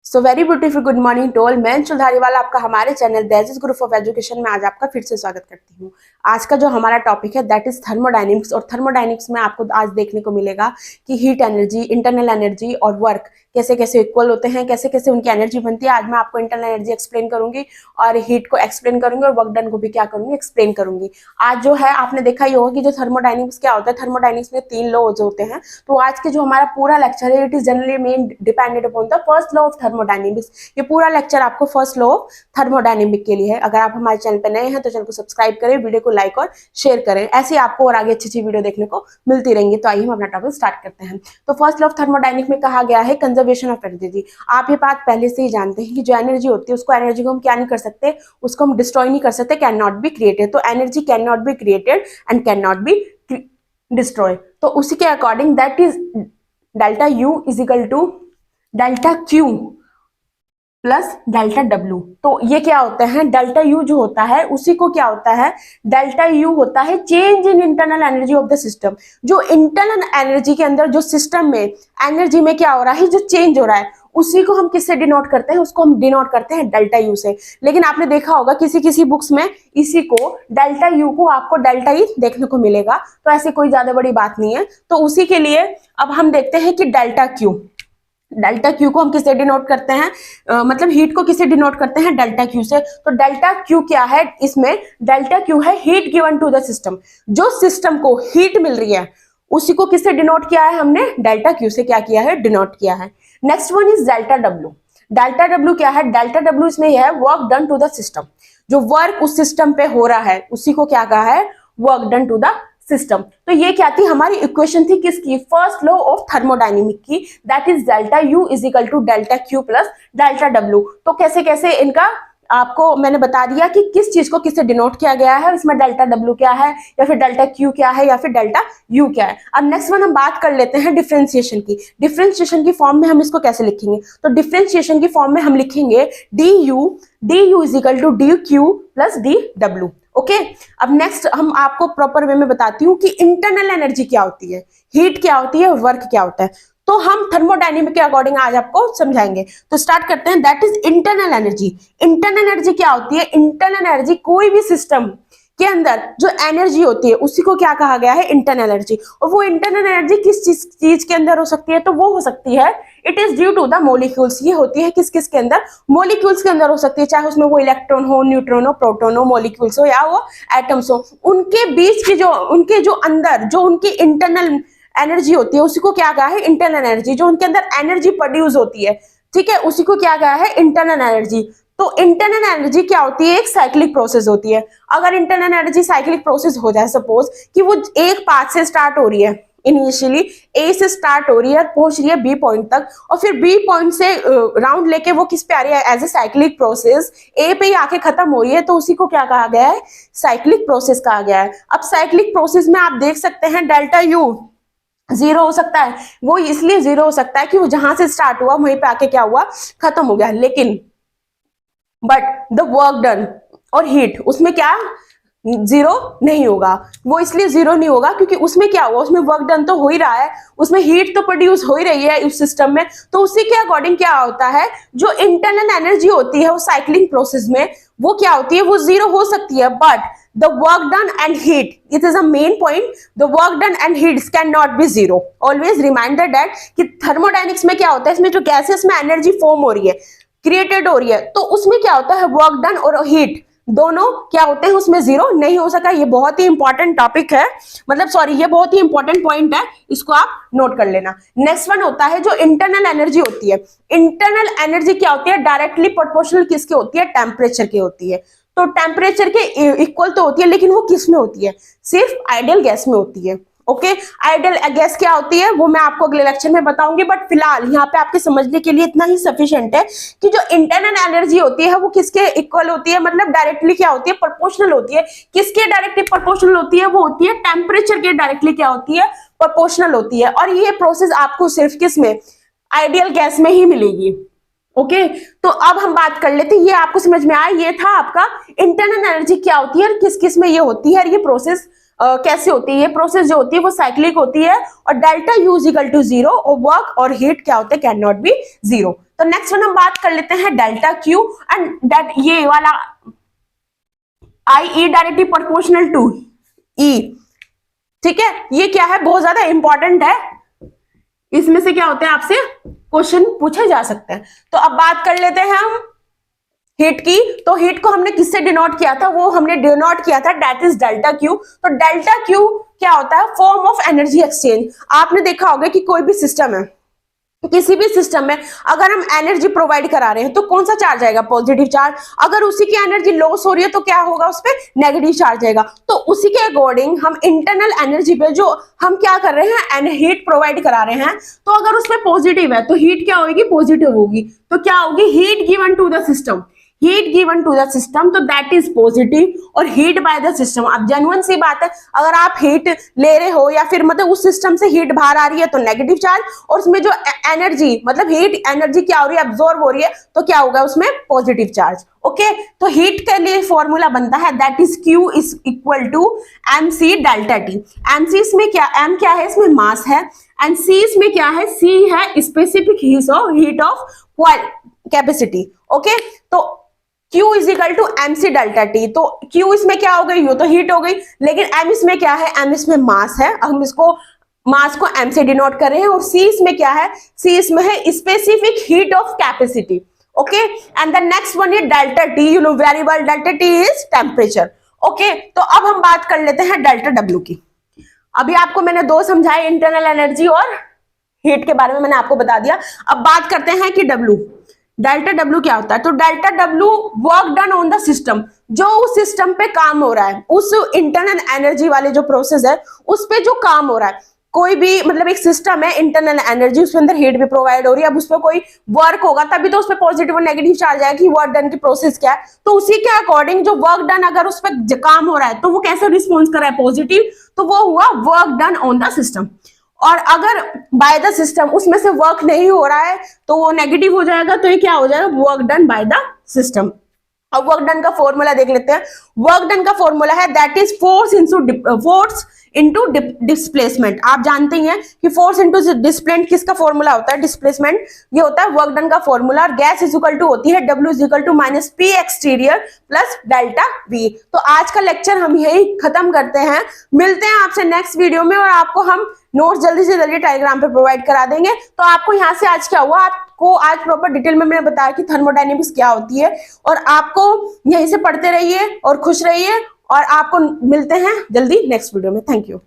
So very beautiful good morning to all. मैं अंशुल धारीवाल आपका हमारे channel that is group of education में आज आपका फिर से स्वागत करती हूँ। आज का जो हमारा टॉपिक है दैट इज थर्मोडायनेमिक्स, और थर्मोडायनेमिक्स में आपको आज देखने को मिलेगा कि हीट एनर्जी, इंटरनल एनर्जी और वर्क कैसे कैसे इक्वल होते हैं, कैसे कैसे उनकी एनर्जी बनती है। आज मैं आपको इंटरनल एनर्जी एक्सप्लेन करूंगी और हीट को एक्सप्लेन करूंगी और वर्क डन को भी क्या करूंगी, एक्सप्लेन करूंगी। आज जो है आपने देखा ही होगा कि जो थर्मोडायनेमिक्स क्या होता है, थर्मोडायनेमिक्स में 3 लॉज होते हैं। तो आज के जो हमारा पूरा लेक्चर है it is generally main depended upon the first law of thermodynamics. ये पूरा लेक्चर आपको फर्स्ट लॉ ऑफ थर्मोडायनेमिक के लिए है। अगर आप हमारे चैनल पर नए हैं तो चैनल को सब्सक्राइब करें, वीडियो को लाइक और शेयर करें। ऐसे आपको और आगे अच्छी अच्छी वीडियो देखने को मिलती रहेंगी। तो आइए हम अपना टॉपिक स्टार्ट करते हैं। तो फर्स्ट लॉ ऑफ थर्मोडायनेमिक में कहा गया है कंजर्वेशन ऑफ एनर्जी। आप ये बात पहले से ही जानते हैं कि जो एनर्जी होती है उसको, एनर्जी को हम क्या नहीं कर सकते, उसको हम डिस्ट्रॉय नहीं कर सकते, कैन नॉट बी क्रिएटेड। तो energy can not be created and can not be destroy. तो उसी के according that is delta U is equal to delta Q plus delta W. तो ये क्या होता है, डेल्टा यू जो होता है उसी को क्या होता है, डेल्टा यू होता है change in internal energy of the system. जो इंटरनल एनर्जी के अंदर जो सिस्टम में एनर्जी में क्या हो रहा है, जो चेंज हो रहा है, उसी को हम किससे डिनोट करते हैं, उसको हम डिनोट करते हैं डेल्टा यू से। लेकिन आपने देखा होगा किसी किसी बुक्स में इसी को डेल्टा यू को आपको डेल्टा ई देखने को मिलेगा। तो ऐसी कोई ज्यादा बड़ी बात नहीं है। तो उसी के लिए अब हम देखते हैं कि डेल्टा क्यू, डेल्टा क्यू को हम किससे डिनोट करते हैं, मतलब हीट को किससे डिनोट करते हैं, डेल्टा क्यू से। तो डेल्टा क्यू क्या है, इसमें डेल्टा क्यू है heat given to the system. जो सिस्टम को हीट मिल रही है उसी को किससे डिनोट किया है, हमने डेल्टा क्यू से क्या किया है, डिनोट किया है। Next one is delta W. Delta W क्या है, डेल्टा डब्ल्यू इसमें यह है work done to the system. जो वर्क उस सिस्टम पे हो रहा है उसी को क्या कहा है, work done to the system. तो ये क्या थी, हमारी इक्वेशन थी किसकी, फर्स्ट लॉ ऑफ थर्मोडायनेमिक की, that is delta U is equal to delta Q plus delta W. तो कैसे कैसे इनका आपको मैंने बता दिया कि किस चीज को किससे डिनोट किया गया है, इसमें डेल्टा डब्ल्यू क्या है, या फिर डेल्टा क्यू क्या है, या फिर डेल्टा यू क्या है। अब नेक्स्ट वन हम बात कर लेते हैं डिफरेंशिएशन की। डिफरेंशिएशन की फॉर्म में हम इसको कैसे लिखेंगे, तो डिफरेंशिएशन की फॉर्म में हम लिखेंगे D U is equal to D Q plus D W. Okay, अब नेक्स्ट हम आपको प्रॉपर वे में बताती हूँ कि इंटरनल एनर्जी क्या होती है, हीट क्या होती है, वर्क क्या होता है। तो हम थर्मोडायनेमिक के अकॉर्डिंग आज आपको समझाएंगे। तो स्टार्ट करते हैं, that is internal energy. Internal energy क्या होती है, इंटरनल एनर्जी कोई भी सिस्टम के अंदर जो एनर्जी होती है उसी को क्या कहा गया है, इंटरनल एनर्जी। और वो इंटरनल एनर्जी किस चीज के अंदर हो सकती है, तो वो हो सकती है it is due to the molecules. ये होती है किस किस के अंदर, मोलिक्यूल्स के अंदर हो सकती है, चाहे उसमें वो इलेक्ट्रॉन हो, न्यूट्रॉन हो, प्रोटॉन हो, मोलिक्यूल्स हो, या वो एटम्स हो। उनके बीच की जो उनके जो अंदर जो उनकी इंटरनल एनर्जी होती है उसी को क्या कहा है, इंटरनल एनर्जी। जो उनके अंदर एनर्जी प्रोड्यूस होती है, ठीक है, उसी को क्या कहा है, इंटरनल एनर्जी। तो इंटरनल एनर्जी क्या होती है, एक साइक्लिक प्रोसेस होती है। अगर इंटरनल एनर्जी साइक्लिक प्रोसेस हो जाए, सपोज कि वो एक पाथ से स्टार्ट हो रही है, इनिशियली ए से स्टार्ट हो रही है, पहुंच रही है बी पॉइंट तक, और फिर बी पॉइंट से राउंड लेके वो किस पे आ रही है, as a cyclic process A पे ही आके खत्म हो रही है, तो उसी को क्या कहा गया है, साइक्लिक प्रोसेस कहा गया है। अब साइक्लिक प्रोसेस में आप देख सकते हैं डेल्टा यू जीरो हो सकता है। वो इसलिए जीरो हो सकता है कि वो जहां से स्टार्ट हुआ वहीं पे आके क्या हुआ, खत्म हो गया। लेकिन बट द वर्क डन और हीट, उसमें क्या जीरो नहीं होगा। वो इसलिए जीरो नहीं होगा क्योंकि उसमें क्या हुआ, उसमें वर्क डन तो हो ही रहा है, उसमें हीट तो प्रोड्यूस हो ही रही है उस सिस्टम में। तो उसी के अकॉर्डिंग क्या होता है, जो इंटरनल एनर्जी होती है वो साइक्लिंग प्रोसेस में वो क्या होती है, वो जीरो हो सकती है। But the work done and heat, it is a main point, the work done and heat cannot be zero. Always reminder that कि thermodynamics में क्या होता है, इसमें जो गैसेस में एनर्जी फॉर्म हो रही है, क्रिएटेड हो रही है, तो उसमें क्या होता है, वर्क डन और हीट दोनों क्या होते हैं, उसमें जीरो नहीं हो सका। ये बहुत ही इंपॉर्टेंट टॉपिक है, मतलब सॉरी ये बहुत ही इंपॉर्टेंट पॉइंट है, इसको आप नोट कर लेना। नेक्स्ट वन होता है जो इंटरनल एनर्जी होती है। इंटरनल एनर्जी क्या होती है, डायरेक्टली प्रोपोर्शनल किसके होती है, टेम्परेचर की होती है। तो टेम्परेचर के इक्वल तो होती है, लेकिन वो किस में होती है, सिर्फ आइडियल गैस में होती है। ओके, आइडियल गैस क्या होती है वो मैं आपको अगले लेक्चर में बताऊंगी, बट फिलहाल यहाँ पे आपके समझने के लिए इतना ही सफिशिएंट है कि जो इंटरनल एनर्जी होती है वो किसके इक्वल होती है, मतलब डायरेक्टली क्या होती है, प्रोपोर्शनल होती है। किसके डायरेक्टली प्रोपोर्शनल होती है, वो होती है टेम्परेचर के डायरेक्टली क्या होती है, प्रोपोर्शनल होती है। और ये प्रोसेस आपको सिर्फ किस में, आइडियल गैस में ही मिलेगी। ओके, तो अब हम बात कर लेते हैं, ये आपको समझ में आया, ये था आपका इंटरनल एनर्जी क्या होती है और किस किस में ये होती है, और ये प्रोसेस कैसे होती है। ये प्रोसेस जो होती है वो साइक्लिक होती है, और delta U is equal to zero, और वर्क और हीट क्या होते हैं, कैन नॉट बी जीरो। तो नेक्स्ट वन हम बात कर लेते हैं डेल्टा क्यू एंड दैट ये वाला आई ई डायरेक्टली प्रोपोर्शनल टू ई, ठीक है। ये क्या है, बहुत ज्यादा इंपॉर्टेंट है, इसमें से क्या होते हैं आपसे क्वेश्चन पूछे जा सकते हैं। तो अब बात कर लेते हैं हम हीट की। तो हीट को हमने किससे डिनोट किया था, वो हमने डिनोट किया था दैट इज डेल्टा क्यू। तो डेल्टा क्यू क्या होता है, फॉर्म ऑफ एनर्जी एक्सचेंज। आपने देखा होगा कि कोई भी सिस्टम है, किसी भी सिस्टम में अगर हम एनर्जी प्रोवाइड करा रहे हैं तो कौन सा चार्ज आएगा, पॉजिटिव चार्ज। अगर उसी की एनर्जी लॉस हो रही है तो क्या होगा, उस पर नेगेटिव चार्ज आएगा। तो उसी के अकॉर्डिंग हम इंटरनल एनर्जी पे जो हम क्या कर रहे हैं, हीट प्रोवाइड करा रहे हैं, तो अगर उसमें पॉजिटिव है तो हीट क्या होगी, पॉजिटिव होगी। तो क्या होगी, heat given to the system, heat given to the system, तो दैट इज पॉजिटिव। और हीट बाय द सिस्टम, अब जेन्युइन सी बात है, अगर आप हीट ले रहे हो या फिर मतलब उस सिस्टम से हीट बाहर आ रही है तो नेगेटिव चार्ज, और उसमें जो एनर्जी मतलब हीट एनर्जी क्या हो रही है, अब्सॉर्ब हो रही है, तो क्या होगा उसमें पॉजिटिव चार्ज। ओके, तो हीट के लिए फॉर्मूला बनता है that is Q is equal to mc delta T. mc इसमें क्या, m क्या है, इसमें मास है, एंड c इसमें क्या है, c है specific heat of capacity. Okay, तो Q is equal to mc delta T. तो Q इसमें क्या हो गई, ये तो हीट हो गई, लेकिन m इसमें क्या है, m इसमें मास है, हम इसको मास को m से डिनोट कर रहे हैं। और c इसमें क्या है, c इसमें है specific heat of capacity. Okay, and the next one is delta T, you know very well, delta T is temperature. Okay, तो अब हम बात कर लेते हैं डेल्टा डब्ल्यू की। अभी आपको मैंने दो समझाए, इंटरनल एनर्जी और हीट के बारे में मैंने आपको बता दिया। अब बात करते हैं कि डब्ल्यू, डेल्टा डब्ल्यू क्या होता है। तो delta W work done on the system, जो उस सिस्टम पे काम हो रहा है, उस इंटरनल एनर्जी वाले जो प्रोसेस है उस पे जो काम हो रहा है। कोई भी मतलब एक सिस्टम है, इंटरनल एनर्जी, उसके अंदर हीट भी प्रोवाइड हो रही है, अब उस पर कोई वर्क होगा तभी तो उस पर पॉजिटिव और नेगेटिव चार्ज आएगा कि वर्क डन की प्रोसेस क्या है। तो उसी के अकॉर्डिंग जो वर्क डन, अगर उस पर काम हो रहा है तो वो कैसे रिस्पॉन्स कर रहा है, पॉजिटिव, तो वो हुआ work done on the system. और अगर बाय द सिस्टम उसमें से वर्क नहीं हो रहा है तो वो नेगेटिव हो जाएगा, तो ये क्या हो जाएगा, work done by the system. अब वर्क डन का फॉर्मूला देख लेते हैं। वर्क डन का फॉर्मूला है that is force into displacement. आप जानते ही हैं कि फोर्स इनटू डिस्प्लेसमेंट किसका फॉर्मूला होता है, डिस्प्लेसमेंट, ये होता है वर्क डन का फॉर्मूला। और गैस इज इक्वल टू होती है W is equal to minus P exterior plus delta V। तो आज का लेक्चर हम यही खत्म करते हैं, मिलते हैं आपसे नेक्स्ट वीडियो में, और आपको हम नोट्स जल्दी से जल्दी टेलीग्राम पे प्रोवाइड करा देंगे। तो आपको यहाँ से आज क्या हुआ, आपको आज प्रॉपर डिटेल में मैंने बताया कि थर्मोडायनेमिक्स क्या होती है, और आपको यहीं से पढ़ते रहिए और खुश रहिए, और आपको मिलते हैं जल्दी नेक्स्ट वीडियो में। Thank you.